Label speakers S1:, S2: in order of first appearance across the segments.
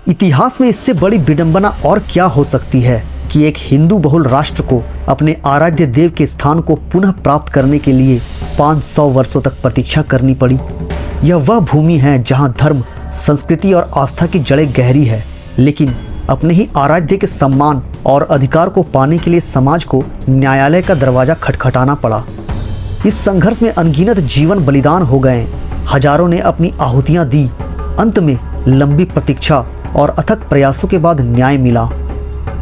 S1: इतिहास में इससे बड़ी विडंबना और क्या हो सकती है कि एक हिंदू बहुल राष्ट्र को अपने आराध्य देव के स्थान को पुनः प्राप्त करने के लिए 500 वर्षों तक प्रतीक्षा करनी पड़ी। यह वह भूमि है जहां धर्म, संस्कृति और आस्था की जड़ें गहरी है, लेकिन अपने ही आराध्य के सम्मान और अधिकार को पाने के लिए समाज को न्यायालय का दरवाजा खटखटाना पड़ा। इस संघर्ष में अनगिनत जीवन बलिदान हो गए, हजारों ने अपनी आहुतियां दी। अंत में लंबी प्रतीक्षा और अथक प्रयासों के बाद न्याय मिला।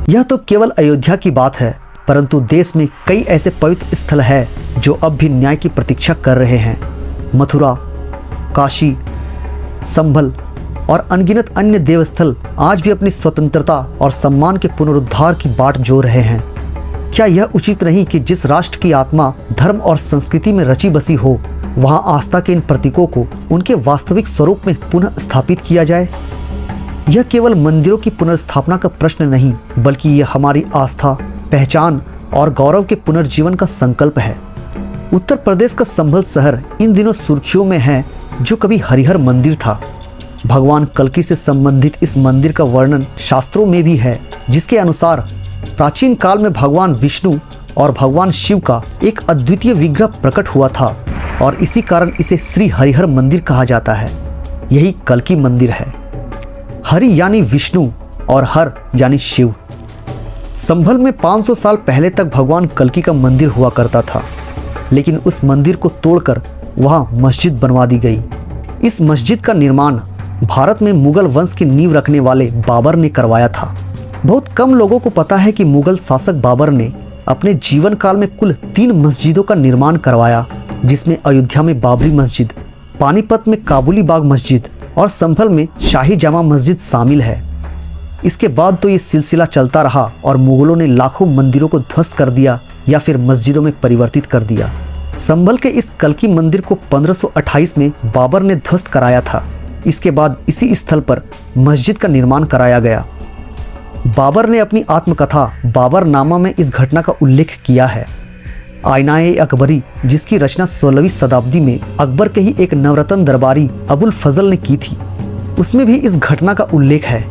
S1: यह तो केवल अयोध्या की बात है, परंतु देश में कई ऐसे पवित्र स्थल हैं जो अब भी न्याय की प्रतीक्षा कर रहे हैं। मथुरा, काशी, संभल और अनगिनत अन्य देवस्थल आज भी अपनी स्वतंत्रता और सम्मान के पुनरुद्धार की बाट जोड़ रहे हैं। क्या यह उचित नहीं कि जिस राष्ट्र की आत्मा धर्म और संस्कृति में रची बसी हो, वहां आस्था के इन प्रतीकों को उनके वास्तविक स्वरूप में पुनः स्थापित किया जाए? यह केवल मंदिरों की पुनर्स्थापना का प्रश्न नहीं, बल्कि यह हमारी आस्था, पहचान और गौरव के पुनर्जीवन का संकल्प है। उत्तर प्रदेश का संभल शहर इन दिनों सुर्खियों में है, जो कभी हरिहर मंदिर था। भगवान कल्की से संबंधित इस मंदिर का वर्णन शास्त्रों में भी है, जिसके अनुसार प्राचीन काल में भगवान विष्णु और भगवान शिव का एक अद्वितीय विग्रह प्रकट हुआ था और इसी कारण इसे श्री हरिहर मंदिर कहा जाता है। यही कल्की मंदिर है। हरि यानी विष्णु और हर यानी शिव। संभल में 500 साल पहले तक भगवान कल्की का मंदिर हुआ करता था, लेकिन उस मंदिर को तोड़कर वहां मस्जिद बनवा दी गई। इस मस्जिद का निर्माण भारत में मुगल वंश की नींव रखने वाले बाबर ने करवाया था। बहुत कम लोगों को पता है कि मुगल शासक बाबर ने अपने जीवन काल में कुल 3 मस्जिदों का निर्माण करवाया, जिसमें अयोध्या में बाबरी मस्जिद, पानीपत में काबुली बाग मस्जिद और संभल में शाही जामा मस्जिद शामिल है। इसके बाद तो ये सिलसिला चलता रहा और मुगलों ने लाखों मंदिरों को ध्वस्त कर दिया या फिर मस्जिदों में परिवर्तित कर दिया। संभल के इस कल्की मंदिर को 1528 में बाबर ने ध्वस्त कराया था। इसके बाद इसी स्थल पर मस्जिद का निर्माण कराया गया। बाबर ने अपनी आत्मकथा बाबरनामा में इस घटना का उल्लेख किया है। आईनाए अकबरी, जिसकी रचना 16वीं शताब्दी में अकबर के ही एक नवरत्न दरबारी अबुल फजल ने की थी, उसमें भी इस घटना का उल्लेख है।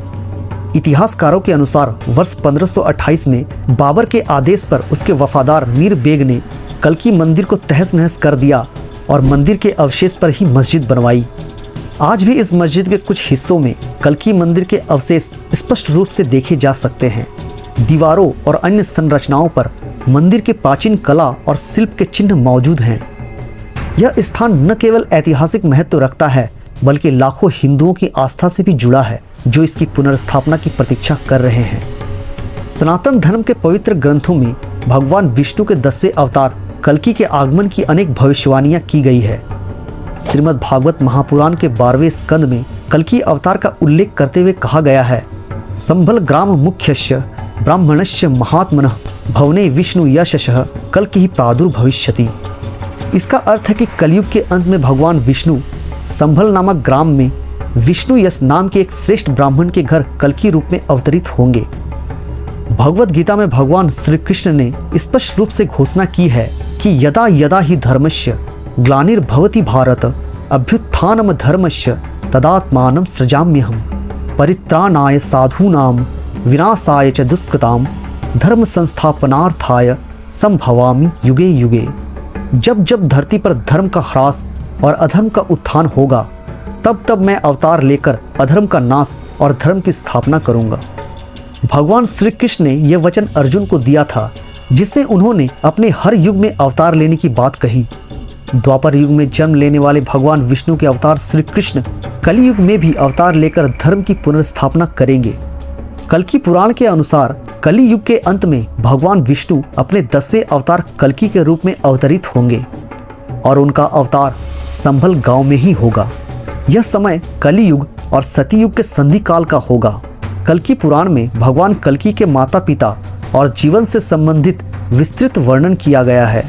S1: इतिहासकारों के अनुसार वर्ष 1528 में बाबर के आदेश पर उसके वफादार मीर बेग ने कल्की मंदिर को तहस नहस कर दिया और मंदिर के अवशेष पर ही मस्जिद बनवाई। आज भी इस मस्जिद के कुछ हिस्सों में कल्की मंदिर के अवशेष स्पष्ट रूप से देखे जा सकते हैं। दीवारों और अन्य संरचनाओं पर मंदिर के प्राचीन कला और शिल्प के चिन्ह मौजूद हैं। यह स्थान न केवल ऐतिहासिक महत्व रखता है, बल्कि लाखों हिंदुओं की आस्था से भी जुड़ा है, जो इसकी पुनर्स्थापना की प्रतीक्षा कर रहे हैं। सनातन धर्म के पवित्र ग्रंथों में भगवान विष्णु के 10वें अवतार कल्की के आगमन की अनेक भविष्यवाणियां की गई है। श्रीमद् भागवत महापुराण के 12वें स्कंद में कल्की अवतार का उल्लेख करते हुए कहा गया है, संभल ग्राम मुख्यस्य ब्राह्मणस्य महात्मनः भवने विष्णु यशः कल्की प्रादुर्भविष्यति। इसका अर्थ है कि कलयुग के अंत में भगवान विष्णु संभल नामक ग्राम में विष्णु यश नाम के एक श्रेष्ठ ब्राह्मण के घर कल्की रूप में अवतरित होंगे। भगवत गीता में भगवान श्री कृष्ण ने स्पष्ट रूप से घोषणा की है कि यदा यदा ही धर्मस्य ग्लानिर्भवति भारत अभ्युत्थानम धर्मस्य तदात्मानं सृजाम्यहम् परित्राणाय साधूनां विनाशाय च दुष्कृतां धर्म संस्थापनार्थाय संभवामि युगे युगे। जब जब धरती पर धर्म का ह्रास और अधर्म का उत्थान होगा, तब तब मैं अवतार लेकर अधर्म का नाश और धर्म की स्थापना करूंगा। भगवान श्री कृष्ण ने यह वचन अर्जुन को दिया था, जिसमें उन्होंने अपने हर युग में अवतार लेने की बात कही। द्वापर युग में जन्म लेने वाले भगवान विष्णु के अवतार श्री कृष्ण कली युग में भी अवतार लेकर धर्म की पुनर्स्थापना करेंगे। कल्की पुराण के अनुसार कली युग के अंत में भगवान विष्णु अपने 10वें अवतार कल्की के रूप में अवतरित होंगे और उनका अवतार संभल गांव में ही होगा। यह समय कली युग और सती युग के संधि काल का होगा। कल्की पुराण में भगवान कल्की के माता पिता और जीवन से संबंधित विस्तृत वर्णन किया गया है।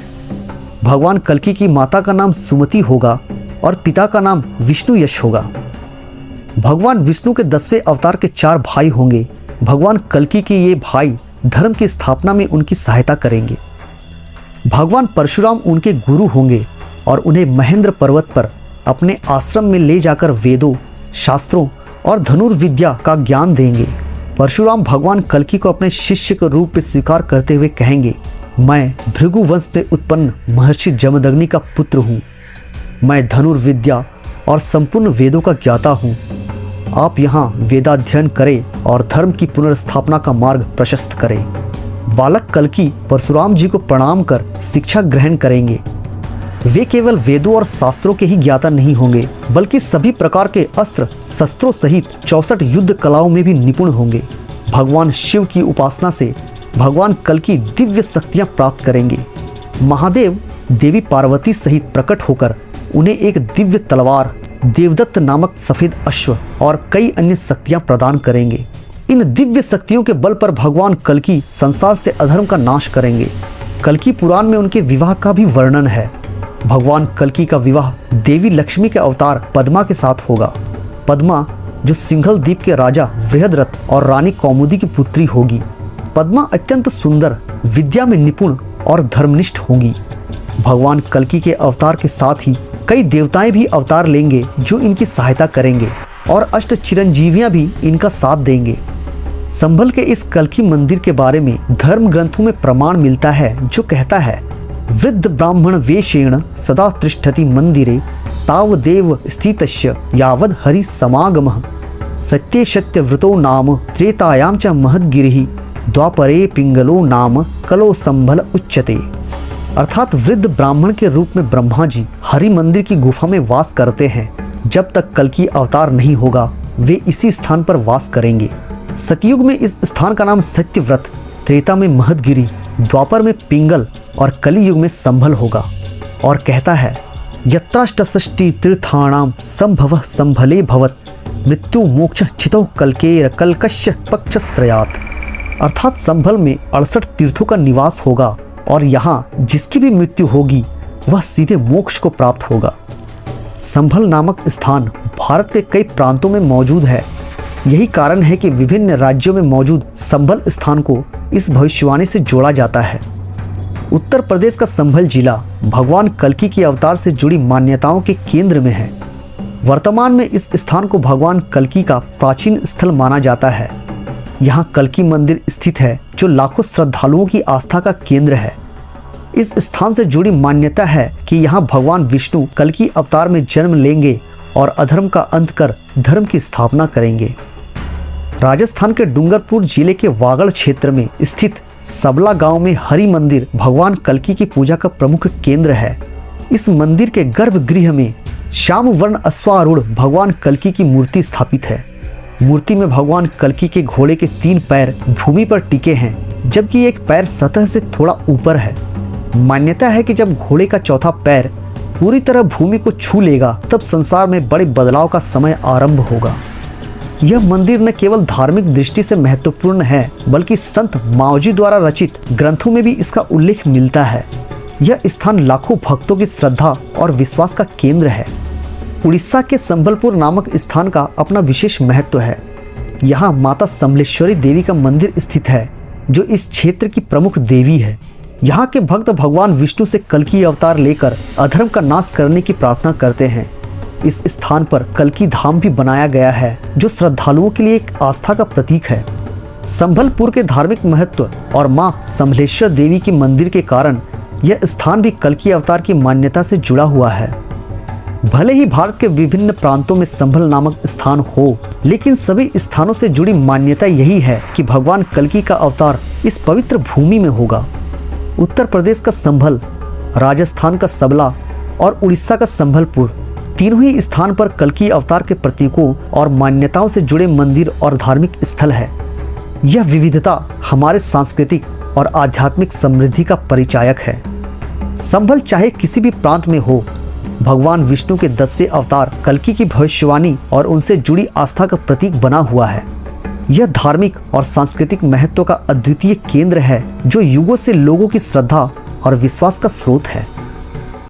S1: भगवान कल्की की माता का नाम सुमति होगा और पिता का नाम विष्णु यश होगा। भगवान विष्णु के 10वें अवतार के 4 भाई होंगे। भगवान कल्की के ये भाई धर्म की स्थापना में उनकी सहायता करेंगे। भगवान परशुराम उनके गुरु होंगे और उन्हें महेंद्र पर्वत पर अपने आश्रम में ले जाकर वेदों, शास्त्रों और धनुर्विद्या का ज्ञान देंगे। परशुराम भगवान कल्कि को अपने शिष्य के रूप में स्वीकार करते हुए कहेंगे, मैं भृगु वंश में उत्पन्न महर्षि जमदग्नि का पुत्र हूँ। मैं धनुर्विद्या और संपूर्ण वेदों का ज्ञाता हूँ। आप यहाँ वेदाध्ययन करें और धर्म की पुनर्स्थापना का मार्ग प्रशस्त करें। बालक कल्कि परशुराम जी को प्रणाम कर शिक्षा ग्रहण करेंगे। वे केवल वेदों और शास्त्रों के ही ज्ञाता नहीं होंगे, बल्कि सभी प्रकार के अस्त्र शस्त्रों सहित 64 युद्ध कलाओं में भी निपुण होंगे। भगवान शिव की उपासना से भगवान कल्कि दिव्य शक्तियां प्राप्त करेंगे। महादेव देवी पार्वती सहित प्रकट होकर उन्हें एक दिव्य तलवार, देवदत्त नामक सफेद अश्व और कई अन्य शक्तियां प्रदान करेंगे। इन दिव्य शक्तियों के बल पर भगवान कल्कि संसार से अधर्म का नाश करेंगे। कल्कि पुराण में उनके विवाह का भी वर्णन है। भगवान कल्कि का विवाह देवी लक्ष्मी के अवतार पद्मा के साथ होगा। पद्मा जो सिंघल द्वीप के राजा बृहद्रथ और रानी कौमुदी की पुत्री होगी। पद्मा अत्यंत सुंदर, विद्या में निपुण और धर्मनिष्ठ होगी। भगवान कल्कि के अवतार के साथ ही कई देवताएं भी अवतार लेंगे जो इनकी सहायता करेंगे और अष्ट चिरंजीवियां भी इनका साथ देंगे। संभल के इस कल्कि मंदिर के बारे में धर्म ग्रंथों में प्रमाण मिलता है जो कहता है, वृद्ध ब्राह्मण वेशेण सदा तिष्ठति मंदिरे तावदेव स्थितस्य यावद हरि समागमः सत्ये सत्यव्रतो नाम त्रेतायां च महद्गिरिः द्वापरे पिंगलो नाम कलो संभल उच्यते। अर्थात वृद्ध ब्राह्मण के रूप में ब्रह्मा जी हरि मंदिर की गुफा में वास करते हैं। जब तक कल्कि अवतार नहीं होगा वे इसी स्थान पर वास करेंगे। सतयुग में इस स्थान का नाम सत्यव्रत, त्रेता में महदगिरी, द्वापर में पिंगल और कली युग में संभल होगा। और कहता है, यत्राष्टषष्टि तीर्थाणाम संभवः संभले भवत मृत्यु मोक्ष चितो कल्केर कल्कश्य पक्षश्रयात्। अर्थात संभल में 68 तीर्थों का निवास होगा और यहाँ जिसकी भी मृत्यु होगी वह सीधे मोक्ष को प्राप्त होगा। संभल नामक स्थान भारत के कई प्रांतों में मौजूद है। यही कारण है कि विभिन्न राज्यों में मौजूद संभल स्थान को इस भविष्यवाणी से जोड़ा जाता है। उत्तर प्रदेश का संभल जिला भगवान कल्कि के अवतार से जुड़ी मान्यताओं के केंद्र में है। वर्तमान में इस स्थान को भगवान कल्कि का प्राचीन स्थल माना जाता है। यहाँ कल्कि मंदिर स्थित है जो लाखों श्रद्धालुओं की आस्था का केंद्र है। इस स्थान से जुड़ी मान्यता है कि यहाँ भगवान विष्णु कल्कि अवतार में जन्म लेंगे और अधर्म का अंत कर धर्म की स्थापना करेंगे। राजस्थान के डूंगरपुर जिले के वागड़ क्षेत्र में स्थित सबला गांव में हरि मंदिर भगवान कल्कि की पूजा का प्रमुख केंद्र है। इस मंदिर के गर्भगृह में श्याम वर्ण अश्वारूढ़ भगवान कल्कि की मूर्ति स्थापित है। मूर्ति में भगवान कल्कि के घोड़े के 3 पैर भूमि पर टिके हैं, जबकि एक पैर सतह से थोड़ा ऊपर है। मान्यता है कि जब घोड़े का चौथा पैर पूरी तरह भूमि को छू लेगा तब संसार में बड़े बदलाव का समय आरंभ होगा। यह मंदिर न केवल धार्मिक दृष्टि से महत्वपूर्ण है, बल्कि संत माओजी द्वारा रचित ग्रंथों में भी इसका उल्लेख मिलता है। यह स्थान लाखों भक्तों की श्रद्धा और विश्वास का केंद्र है। उड़ीसा के संबलपुर नामक स्थान का अपना विशेष महत्व है। यहाँ माता समलेश्वरी देवी का मंदिर स्थित है जो इस क्षेत्र की प्रमुख देवी है। यहाँ के भक्त भगवान विष्णु से कल्कि अवतार लेकर अधर्म का नाश करने की प्रार्थना करते हैं। इस स्थान पर कल्कि धाम भी बनाया गया है जो श्रद्धालुओं के लिए एक आस्था का प्रतीक है। संबलपुर के धार्मिक महत्व और मां समलेश्वर देवी के मंदिर के कारण यह स्थान भी कल्कि अवतार की मान्यता से जुड़ा हुआ है। भले ही भारत के विभिन्न प्रांतों में संभल नामक स्थान हो, लेकिन सभी स्थानों से जुड़ी मान्यता यही है कि भगवान कल्कि का अवतार इस पवित्र भूमि में होगा। उत्तर प्रदेश का संभल, राजस्थान का सबला और उड़ीसा का संबलपुर, तीनों ही स्थान पर कल्कि अवतार के प्रतीकों और मान्यताओं से जुड़े मंदिर और धार्मिक स्थल है। यह विविधता हमारे सांस्कृतिक और आध्यात्मिक समृद्धि का परिचायक है। संभल चाहे किसी भी प्रांत में हो, भगवान विष्णु के 10वें अवतार कल्कि की भविष्यवाणी और उनसे जुड़ी आस्था का प्रतीक बना हुआ है। यह धार्मिक और सांस्कृतिक महत्व का अद्वितीय केंद्र है जो युगों से लोगों की श्रद्धा और विश्वास का स्रोत है।